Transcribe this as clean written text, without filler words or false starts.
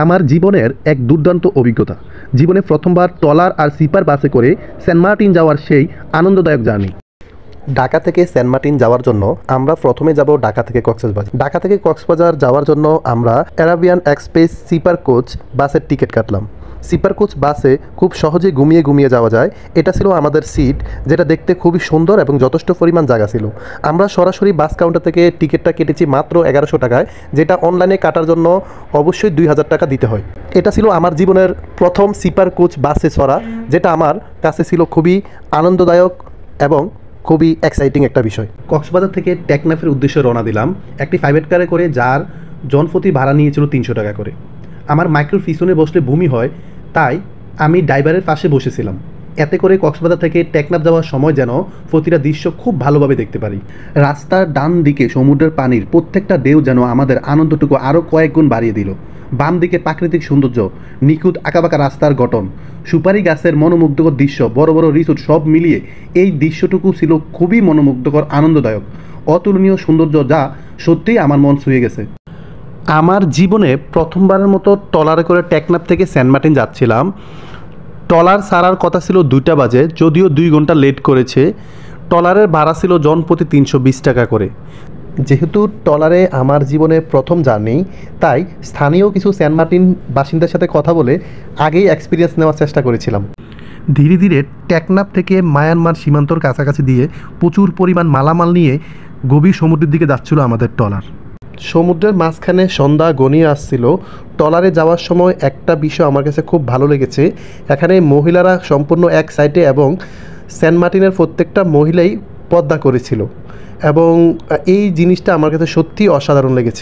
আমার জীবনের এক দুর্দান্ত অভিজ্ঞতা। জীবনে প্রথমবার ট্রলার আর সিপার বাসে করে সেন্ট মার্টিন যাওয়ার সেই আনন্দদায়ক জার্নি। ঢাকা থেকে সেন্ট মার্টিন যাওয়ার জন্য আমরা প্রথমে যাব ঢাকা থেকে কক্সবাজার। ঢাকা থেকে কক্সবাজার যাওয়ার জন্য আমরা অ্যারাবিয়ান এক্সপ্রেস সিপার কোচ বাসের টিকিট কাটলাম। সিপার কোচ বাসে খুব সহজে ঘুমিয়ে যাওয়া যায়। এটা ছিল আমাদের সিট, যেটা দেখতে খুবই সুন্দর এবং যথেষ্ট পরিমাণ জায়গা ছিল। আমরা সরাসরি বাস কাউন্টার থেকে টিকিটটা কেটেছি মাত্র 1100 টাকায়, যেটা অনলাইনে কাটার জন্য অবশ্যই 2000 টাকা দিতে হয়। এটা ছিল আমার জীবনের প্রথম সিপার কোচ বাসে চড়া, যেটা আমার কাছে ছিল খুবই আনন্দদায়ক এবং খুবই এক্সাইটিং একটা বিষয়। কক্সবাজার থেকে টেকনাফের উদ্দেশ্যে রওনা দিলাম একটি প্রাইভেট কারে করে, যার জনপ্রতি ভাড়া নিয়েছিল 300 টাকা করে। আমার মাইক্রোর পিছনে বসলে বমি হয়, তাই আমি ড্রাইভারের পাশে বসেছিলাম। এতে করে কক্সবাজার থেকে টেকনাফ যাওয়ার সময় যেন প্রতিটা দৃশ্য খুব ভালোভাবে দেখতে পারি। রাস্তার ডান দিকে সমুদ্রের পানির প্রত্যেকটা ঢেউ যেন আমাদের আনন্দটুকু আরও কয়েক গুণ বাড়িয়ে দিল। বাম দিকে প্রাকৃতিক সৌন্দর্য, নিখুঁত আঁকাবাঁকা রাস্তার গঠন, সুপারি গাছের মনোমুগ্ধকর দৃশ্য, বড় বড় রিসোর্ট, সব মিলিয়ে এই দৃশ্যটুকু ছিল খুবই মনোমুগ্ধকর, আনন্দদায়ক, অতুলনীয় সৌন্দর্য, যা সত্যিই আমার মন ছুঁয়ে গেছে। আমার জীবনে প্রথমবারের মতো ট্রলারে করে টেকনাফ থেকে সেন্ট মার্টিন যাচ্ছিলাম। ট্রলার ছাড়ার কথা ছিল 2টা বাজে, যদিও 2 ঘন্টা লেট করেছে। ট্রলারের ভাড়া ছিল জনপ্রতি 320 টাকা করে। যেহেতু ট্রলারে আমার জীবনে প্রথম জার্নি, তাই স্থানীয় কিছু সেন্ট মার্টিন বাসিন্দার সাথে কথা বলে আগেই এক্সপিরিয়েন্স নেওয়ার চেষ্টা করেছিলাম। ধীরে ধীরে টেকনাফ থেকে মায়ানমার সীমান্তর কাছাকাছি দিয়ে প্রচুর পরিমাণ মালামাল নিয়ে গভীর সমুদ্রের দিকে যাচ্ছিল আমাদের ট্রলার। সমুদ্রের মাঝখানে সন্ধ্যা ঘনিয়ে আসছিল। ট্রলারে যাওয়ার সময় একটা বিষয় আমার কাছে খুব ভালো লেগেছে, এখানে মহিলারা সম্পূর্ণ এক সাইডে এবং সেন্ট মার্টিনের প্রত্যেকটা মহিলাই পর্দা করেছিল, এবং এই জিনিসটা আমার কাছে সত্যিই অসাধারণ লেগেছে।